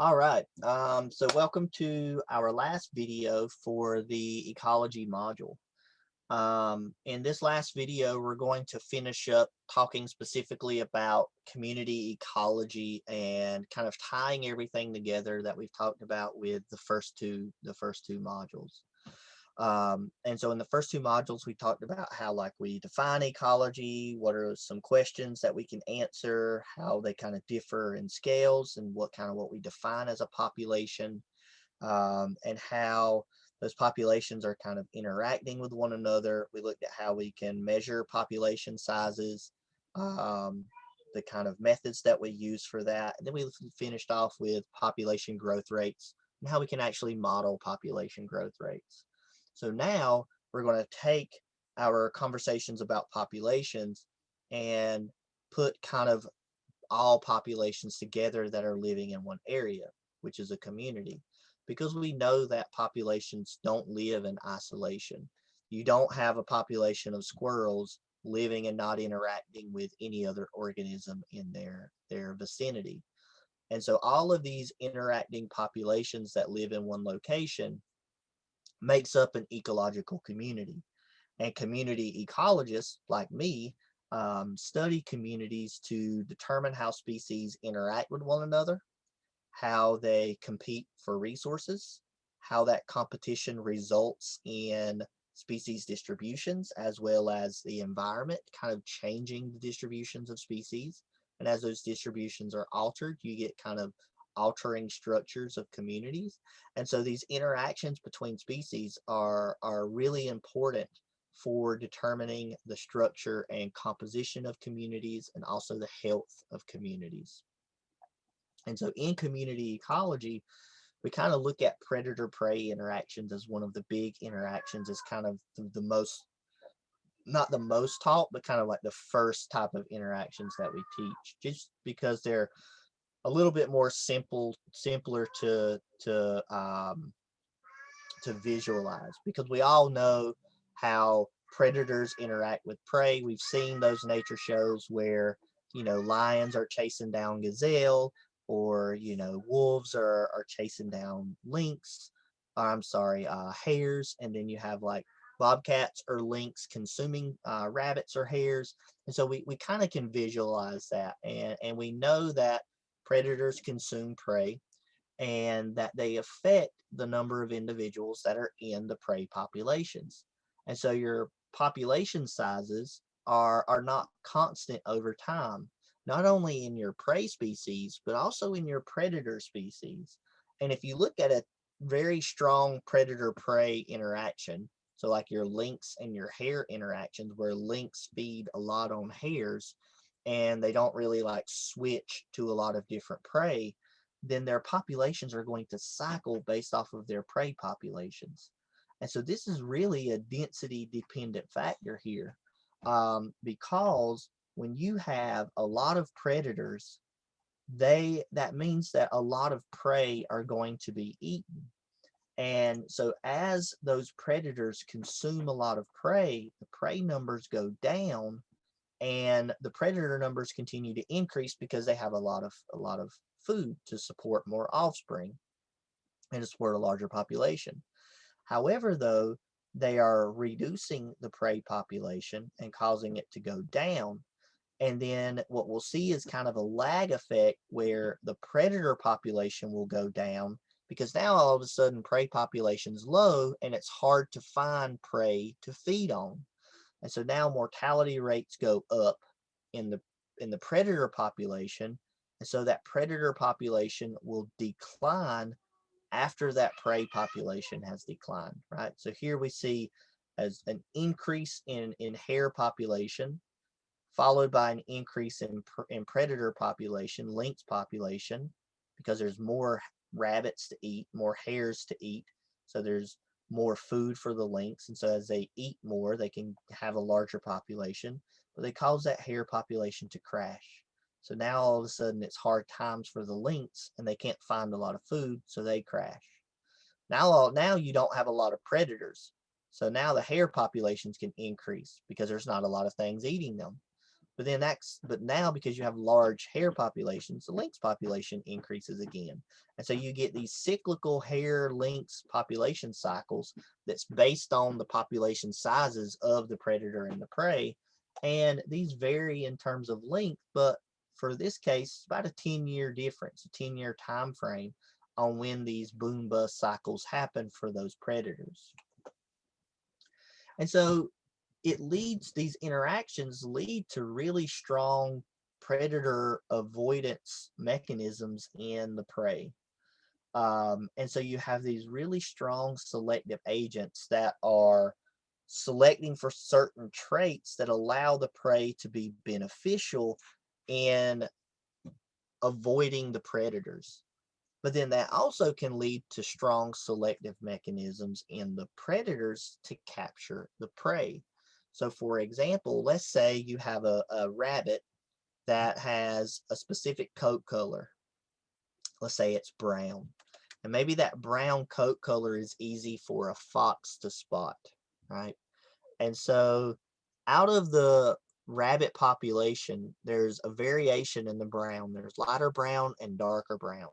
All right. So welcome to our last video for the ecology module. In this last video, we're going to finish up talking specifically about community ecology and kind of tying everything together that we've talked about with the first two modules. And so in the first two modules, we talked about how like we define ecology, what are some questions that we can answer, how they kind of differ in scales and what we define as a population, and how those populations are kind of interacting with one another. We looked at how we can measure population sizes, um, the kind of methods that we use for that. And then we finished off with population growth rates and how we can actually model population growth rates. So now we're going to take our conversations about populations and put kind of all populations together that are living in one area, which is a community, because we know that populations don't live in isolation. You don't have a population of squirrels living and not interacting with any other organism in their vicinity. And so all of these interacting populations that live in one location makes up an ecological community. And community ecologists like me study communities to determine how species interact with one another, how they compete for resources, how that competition results in species distributions, as well as the environment kind of changing the distributions of species. And as those distributions are altered, you get kind of altering structures of communities. And so these interactions between species are really important for determining the structure and composition of communities and also the health of communities. And so in community ecology, we kind of look at predator prey interactions as one of the big interactions, as kind of the most, not the most taught, but kind of like the first type of interactions that we teach, just because they're a little bit more simpler to visualize, because we all know how predators interact with prey. We've seen those nature shows where, lions are chasing down gazelle, or, wolves are chasing down lynx. I'm sorry, hares. And then you have like bobcats or lynx consuming rabbits or hares. And so we kind of can visualize that. And we know that predators consume prey and that they affect the number of individuals that are in the prey populations. And so your population sizes are not constant over time, not only in your prey species, but also in your predator species. And if you look at a very strong predator prey interaction, so like your lynx and your hare interactions, where lynx feed a lot on hares and they don't really like switch to a lot of different prey, then their populations are going to cycle based off of their prey populations. And so this is really a density dependent factor here, because when you have a lot of predators, that means that a lot of prey are going to be eaten. And so as those predators consume a lot of prey, the prey numbers go down and the predator numbers continue to increase because they have a lot of food to support more offspring and to support a larger population. However, though, they are reducing the prey population and causing it to go down. And then what we'll see is kind of a lag effect where the predator population will go down, because now all of a sudden prey population's low and it's hard to find prey to feed on. And so now mortality rates go up in the predator population. And so that predator population will decline after that prey population has declined, right? So here we see as an increase in hare population, followed by an increase in predator population, lynx population, because there's more rabbits to eat, more hares to eat. So there's more food for the lynx. And so as they eat more, they can have a larger population, but they cause that hare population to crash. So now all of a sudden it's hard times for the lynx and they can't find a lot of food, so they crash. Now you don't have a lot of predators. So now the hare populations can increase because there's not a lot of things eating them. But now, because you have large hare populations, the lynx population increases again. And so you get these cyclical hare lynx population cycles that's based on the population sizes of the predator and the prey. And these vary in terms of length, but for this case, it's about a 10-year difference, a 10-year time frame on when these boom bust cycles happen for those predators. And so these interactions lead to really strong predator avoidance mechanisms in the prey. And so you have these really strong selective agents that are selecting for certain traits that allow the prey to be beneficial in avoiding the predators. But then that also can lead to strong selective mechanisms in the predators to capture the prey. So, for example, let's say you have a rabbit that has a specific coat color. Let's say it's brown. And maybe that brown coat color is easy for a fox to spot, right? And so, out of the rabbit population, there's a variation in the brown. There's lighter brown and darker brown.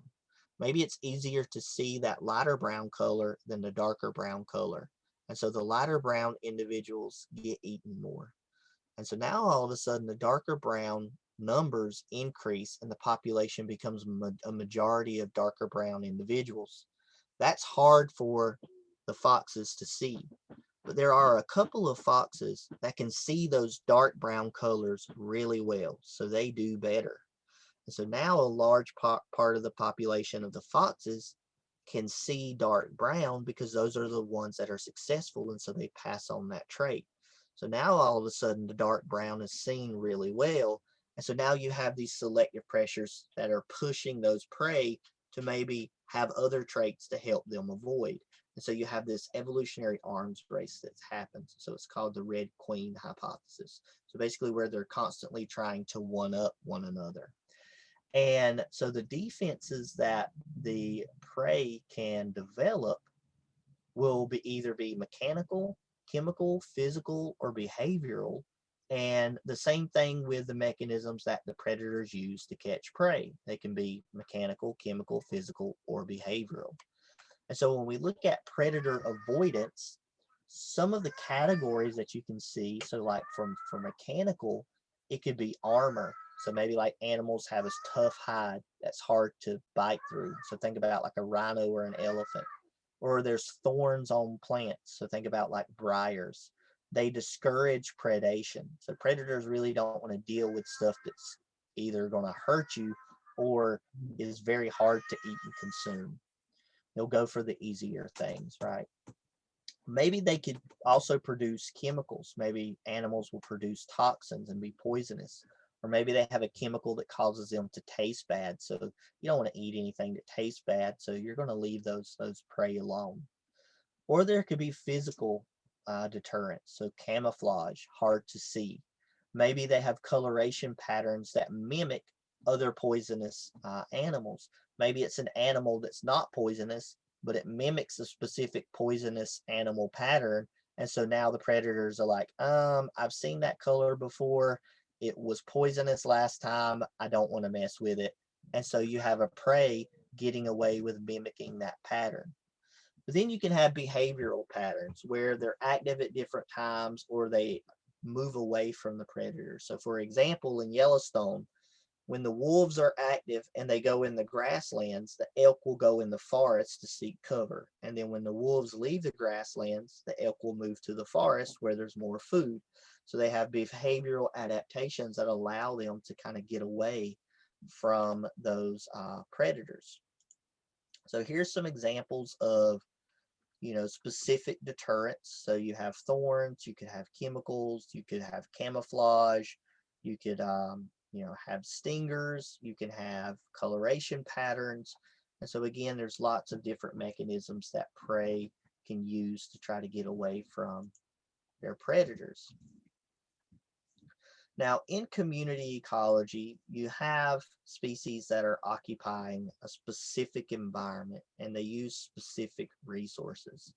Maybe it's easier to see that lighter brown color than the darker brown color. And so the lighter brown individuals get eaten more. And so now all of a sudden the darker brown numbers increase and the population becomes a majority of darker brown individuals. That's hard for the foxes to see. But there are a couple of foxes that can see those dark brown colors really well, so they do better. And so now a large part of the population of the foxes can see dark brown because those are the ones that are successful, and so they pass on that trait. So now all of a sudden the dark brown is seen really well, and so now you have these selective pressures that are pushing those prey to maybe have other traits to help them avoid. And so you have this evolutionary arms race that happens. So it's called the Red Queen hypothesis. So basically where they're constantly trying to one up one another. And so the defenses that the prey can develop will either be mechanical, chemical, physical, or behavioral. And the same thing with the mechanisms that the predators use to catch prey. They can be mechanical, chemical, physical, or behavioral. And so when we look at predator avoidance, some of the categories that you can see, so like from mechanical, it could be armor. So maybe like animals have this tough hide that's hard to bite through. So think about like a rhino or an elephant. Or there's thorns on plants. So think about like briars. They discourage predation. So predators really don't want to deal with stuff that's either going to hurt you or is very hard to eat and consume. They'll go for the easier things, right? Maybe they could also produce chemicals. Maybe animals will produce toxins and be poisonous. Or maybe they have a chemical that causes them to taste bad. So you don't want to eat anything that tastes bad. So you're going to leave those prey alone. Or there could be physical deterrents. So camouflage, hard to see. Maybe they have coloration patterns that mimic other poisonous animals. Maybe it's an animal that's not poisonous, but it mimics a specific poisonous animal pattern. And so now the predators are like, I've seen that color before. It was poisonous last time. I don't want to mess with it. And so you have a prey getting away with mimicking that pattern. But then you can have behavioral patterns where they're active at different times or they move away from the predator. So, for example, in Yellowstone, when the wolves are active and they go in the grasslands, the elk will go in the forest to seek cover. And then when the wolves leave the grasslands, the elk will move to the forest where there's more food. So they have behavioral adaptations that allow them to kind of get away from those predators. So here's some examples of specific deterrents. So you have thorns, you could have chemicals, you could have camouflage, you could have stingers, you can have coloration patterns. And so again, there's lots of different mechanisms that prey can use to try to get away from their predators. Now, in community ecology, you have species that are occupying a specific environment and they use specific resources.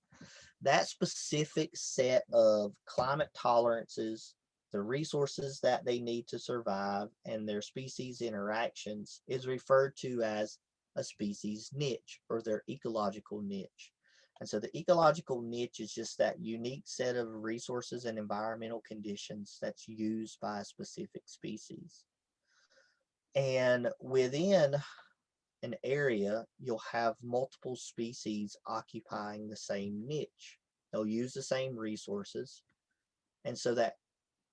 That specific set of climate tolerances the resources that they need to survive, and their species interactions is referred to as a species niche or their ecological niche. And so the ecological niche is just that unique set of resources and environmental conditions that's used by a specific species. And within an area, you'll have multiple species occupying the same niche. They'll use the same resources. And so that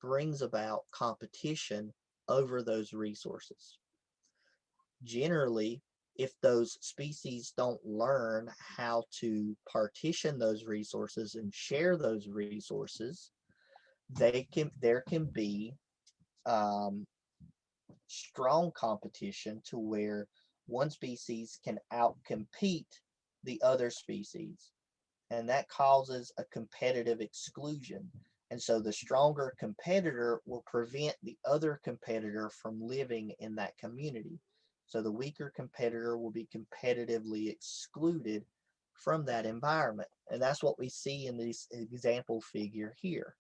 brings about competition over those resources. Generally, if those species don't learn how to partition those resources and share those resources, there can be um, strong competition to where one species can outcompete the other species, and that causes a competitive exclusion. And so the stronger competitor will prevent the other competitor from living in that community. So the weaker competitor will be competitively excluded from that environment. And that's what we see in this example figure here.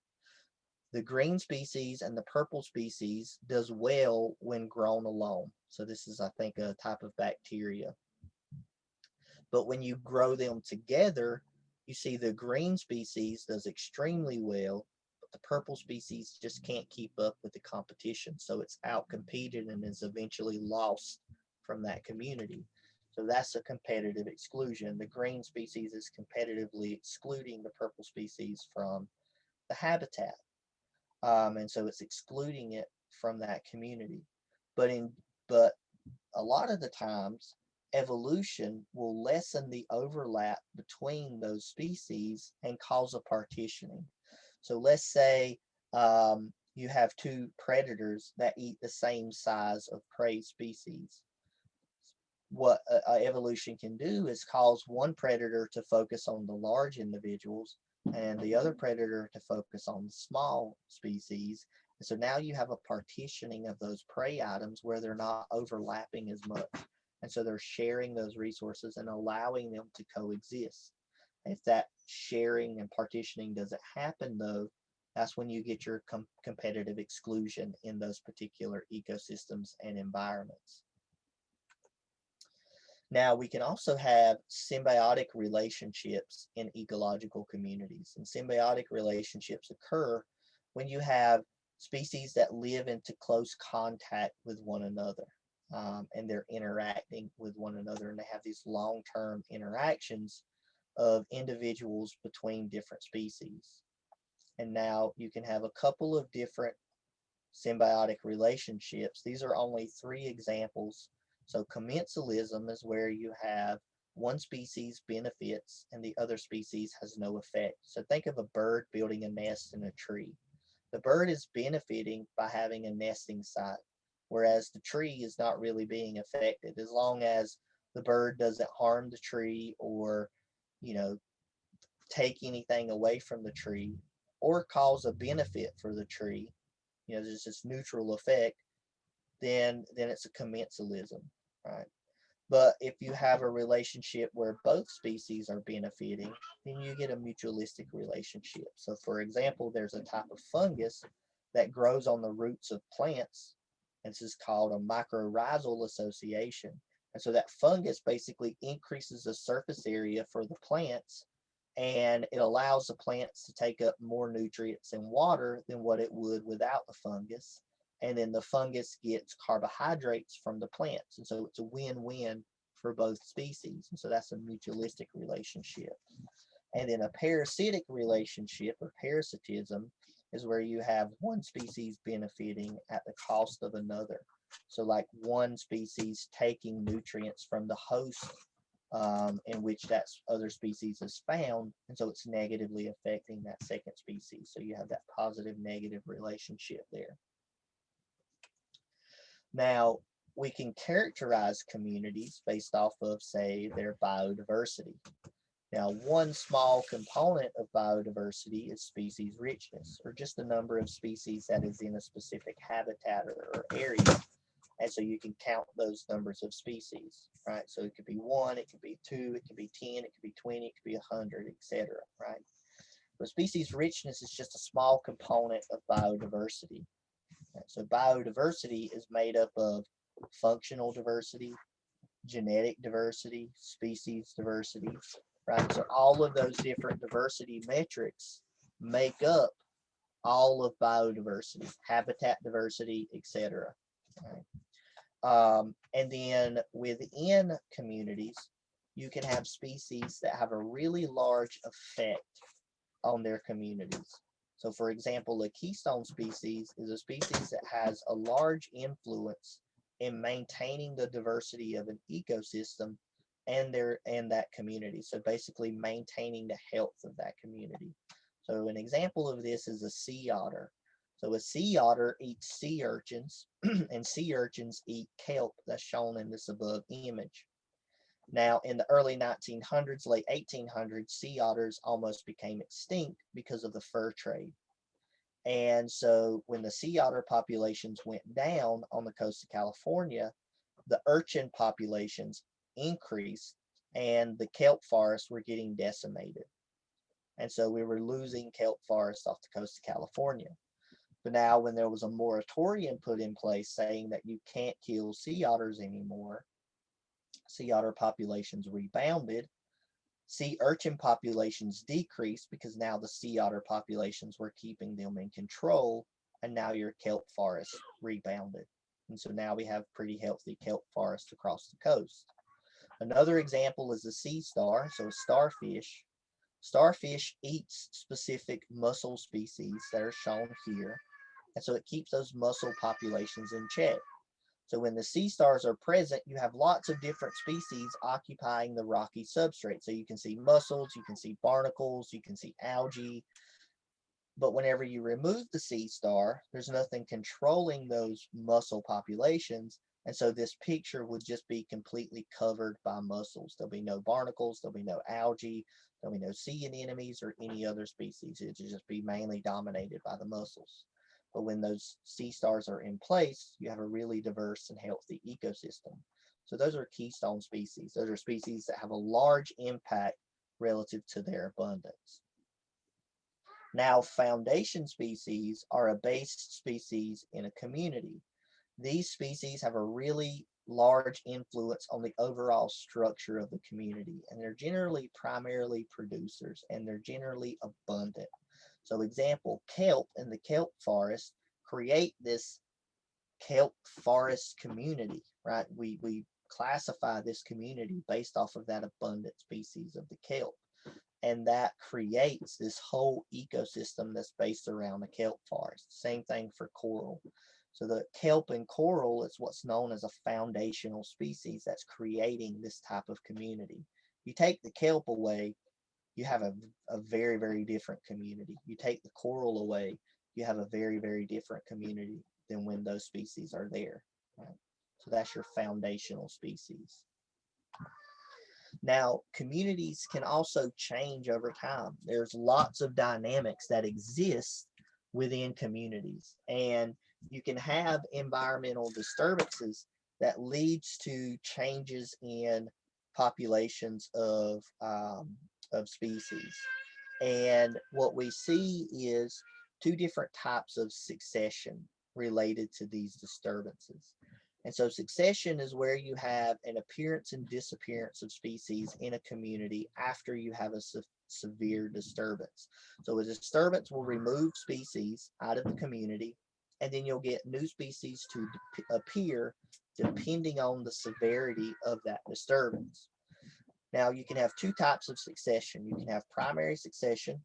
The green species and the purple species does well when grown alone. So this is, I think, a type of bacteria. But when you grow them together, you see the green species does extremely well, but the purple species just can't keep up with the competition. So it's outcompeted and is eventually lost from that community. So that's a competitive exclusion. The green species is competitively excluding the purple species from the habitat. And so it's excluding it from that community. But in but a lot of the times, evolution will lessen the overlap between those species and cause a partitioning. So let's say you have two predators that eat the same size of prey species. What evolution can do is cause one predator to focus on the large individuals and the other predator to focus on the small species. And so now you have a partitioning of those prey items where they're not overlapping as much. And so they're sharing those resources and allowing them to coexist. If that sharing and partitioning doesn't happen, though, that's when you get your competitive exclusion in those particular ecosystems and environments. Now, we can also have symbiotic relationships in ecological communities, and symbiotic relationships occur when you have species that live into close contact with one another, and they're interacting with one another, and they have these long-term interactions of individuals between different species. And now you can have a couple of different symbiotic relationships. These are only three examples. So commensalism is where you have one species benefits and the other species has no effect. So think of a bird building a nest in a tree. The bird is benefiting by having a nesting site, whereas the tree is not really being affected as long as the bird doesn't harm the tree or, you know, take anything away from the tree or cause a benefit for the tree. There's this neutral effect, then it's a commensalism, right? But if you have a relationship where both species are benefiting, then you get a mutualistic relationship. So for example, there's a type of fungus that grows on the roots of plants, and this is called a mycorrhizal association. And so that fungus basically increases the surface area for the plants, and it allows the plants to take up more nutrients and water than what it would without the fungus. And then the fungus gets carbohydrates from the plants. And so it's a win-win for both species. And so that's a mutualistic relationship. And then a parasitic relationship or parasitism is where you have one species benefiting at the cost of another. So like one species taking nutrients from the host in which that other species is found, and so it's negatively affecting that second species. So you have that positive negative relationship there. Now, we can characterize communities based off of, say, their biodiversity. Now, one small component of biodiversity is species richness, or just the number of species that is in a specific habitat or area. And so you can count those numbers of species, right? So it could be 1, it could be 2, it could be 10, it could be 20, it could be 100, etc., right? But species richness is just a small component of biodiversity. So biodiversity is made up of functional diversity, genetic diversity, species diversity, right? So all of those different diversity metrics make up all of biodiversity, habitat diversity, etc. Right? And then within communities, you can have species that have a really large effect on their communities. So for example, a keystone species is a species that has a large influence in maintaining the diversity of an ecosystem and that community. So basically maintaining the health of that community. So an example of this is a sea otter. So a sea otter eats sea urchins and sea urchins eat kelp that's shown in this above image. Now, in the early 1900s, late 1800s, sea otters almost became extinct because of the fur trade. And so when the sea otter populations went down on the coast of California, the urchin populations increased and the kelp forests were getting decimated. And so we were losing kelp forests off the coast of California. But now when there was a moratorium put in place saying that you can't kill sea otters anymore, sea otter populations rebounded. Sea urchin populations decreased because now the sea otter populations were keeping them in control, and now your kelp forest rebounded. And so now we have pretty healthy kelp forests across the coast. Another example is a sea star, so a starfish. Starfish eats specific mussel species that are shown here, and so it keeps those mussel populations in check. So when the sea stars are present, you have lots of different species occupying the rocky substrate. So you can see mussels, you can see barnacles, you can see algae. But whenever you remove the sea star, there's nothing controlling those mussel populations. And so this picture would just be completely covered by mussels. There'll be no barnacles, there'll be no algae, there'll be no sea anemones or any other species. It'll just be mainly dominated by the mussels. But when those sea stars are in place, you have a really diverse and healthy ecosystem. So those are keystone species. Those are species that have a large impact relative to their abundance. Now, foundation species are a base species in a community. These species have a really large influence on the overall structure of the community, and they're generally primarily producers, and they're generally abundant. So example, kelp in the kelp forest create this kelp forest community, right? We classify this community based off of that abundant species of the kelp. And that creates this whole ecosystem that's based around the kelp forest. Same thing for coral. So the kelp and coral is what's known as a foundational species that's creating this type of community. You take the kelp away, you have a very, very different community. You take the coral away, you have a very, very different community than when those species are there. Right? So that's your foundational species. Now, communities can also change over time. There's lots of dynamics that exist within communities, and you can have environmental disturbances that leads to changes in populations of species. And what we see is two different types of succession related to these disturbances. And so succession is where you have an appearance and disappearance of species in a community after you have a severe disturbance. So a disturbance will remove species out of the community, and then you'll get new species to appear depending on the severity of that disturbance. Now, you can have two types of succession. You can have primary succession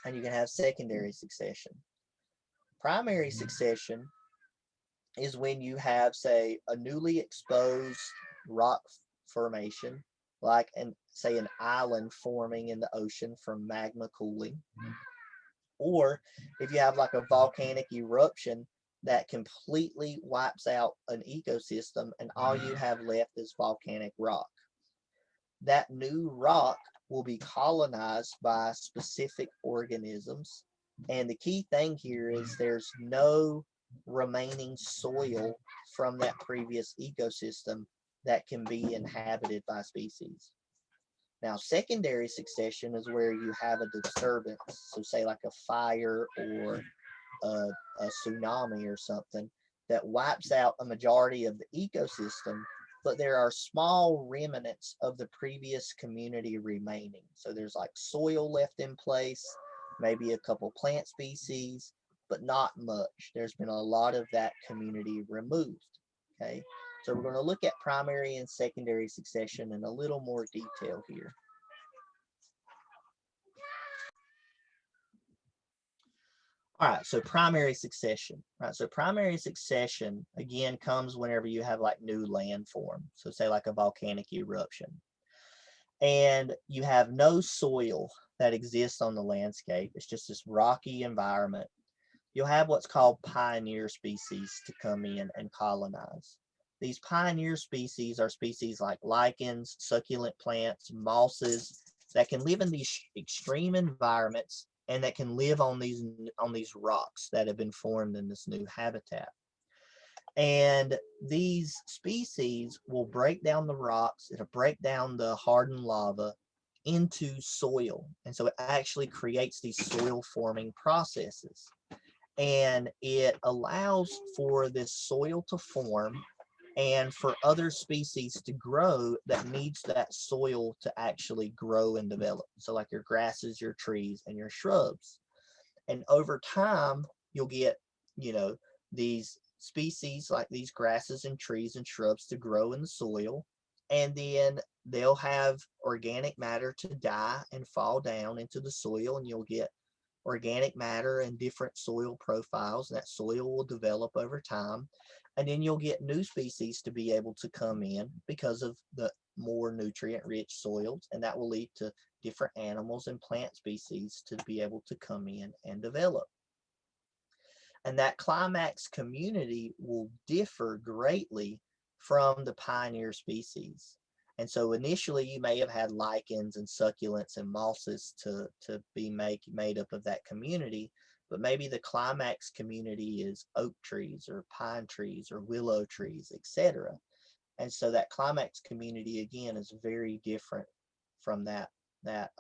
and you can have secondary succession. Primary succession is when you have, say, a newly exposed rock formation, like say an island forming in the ocean from magma cooling, or if you have like a volcanic eruption that completely wipes out an ecosystem and all you have left is volcanic rock. That new rock will be colonized by specific organisms. And the key thing here is there's no remaining soil from that previous ecosystem that can be inhabited by species. Now, secondary succession is where you have a disturbance, so say like a fire or a tsunami or something that wipes out a majority of the ecosystem, but there are small remnants of the previous community remaining. So there's like soil left in place, maybe a couple plant species, but not much. There's been a lot of that community removed. Okay, so we're going to look at primary and secondary succession in a little more detail here. All right, so primary succession. Right, so primary succession again comes whenever you have like new landform. So say like a volcanic eruption, and you have no soil that exists on the landscape. It's just this rocky environment. You'll have what's called pioneer species to come in and colonize. These pioneer species are species like lichens, succulent plants, mosses that can live in these extreme environments and that can live on these rocks that have been formed in this new habitat. And these species will break down the rocks, it'll break down the hardened lava into soil. And so it actually creates these soil forming processes. And it allows for this soil to form and for other species to grow that needs that soil to actually grow and develop. So like your grasses, your trees, and your shrubs. And over time, you'll get, you know, these species like these grasses and trees and shrubs to grow in the soil. And then they'll have organic matter to die and fall down into the soil, and you'll get organic matter and different soil profiles. And that soil will develop over time. And then you'll get new species to be able to come in because of the more nutrient rich soils. And that will lead to different animals and plant species to be able to come in and develop. And that climax community will differ greatly from the pioneer species. And so initially you may have had lichens and succulents and mosses to be made up of that community, but maybe the climax community is oak trees or pine trees or willow trees, etc. And so that climax community again is very different from that that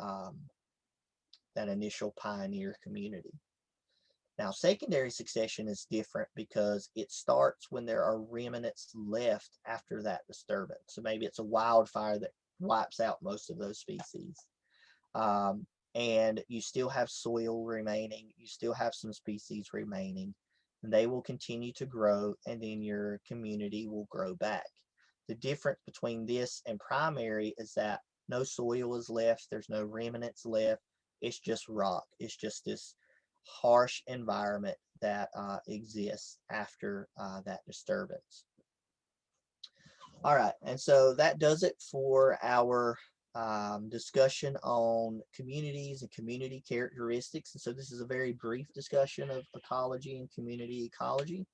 initial pioneer community. Now, secondary succession is different because it starts when there are remnants left after that disturbance. So maybe it's a wildfire that wipes out most of those species. And you still have soil remaining, you still have some species remaining, and they will continue to grow, and then your community will grow back. The difference between this and primary is that no soil is left, there's no remnants left, it's just rock, it's just this harsh environment that exists after that disturbance. All right, and so that does it for our discussion on communities and community characteristics. And so this is a very brief discussion of ecology and community ecology.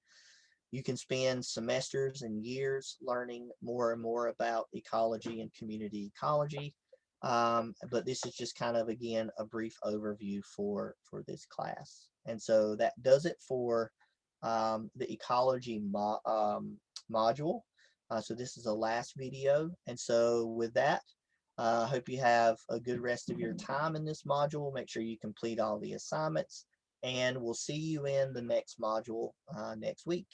You can spend semesters and years learning more and more about ecology and community ecology. But this is just kind of, again, a brief overview for this class. And so that does it for the ecology module. So this is the last video. And so with that, I hope you have a good rest of your time in this module. Make sure you complete all the assignments, and we'll see you in the next module next week.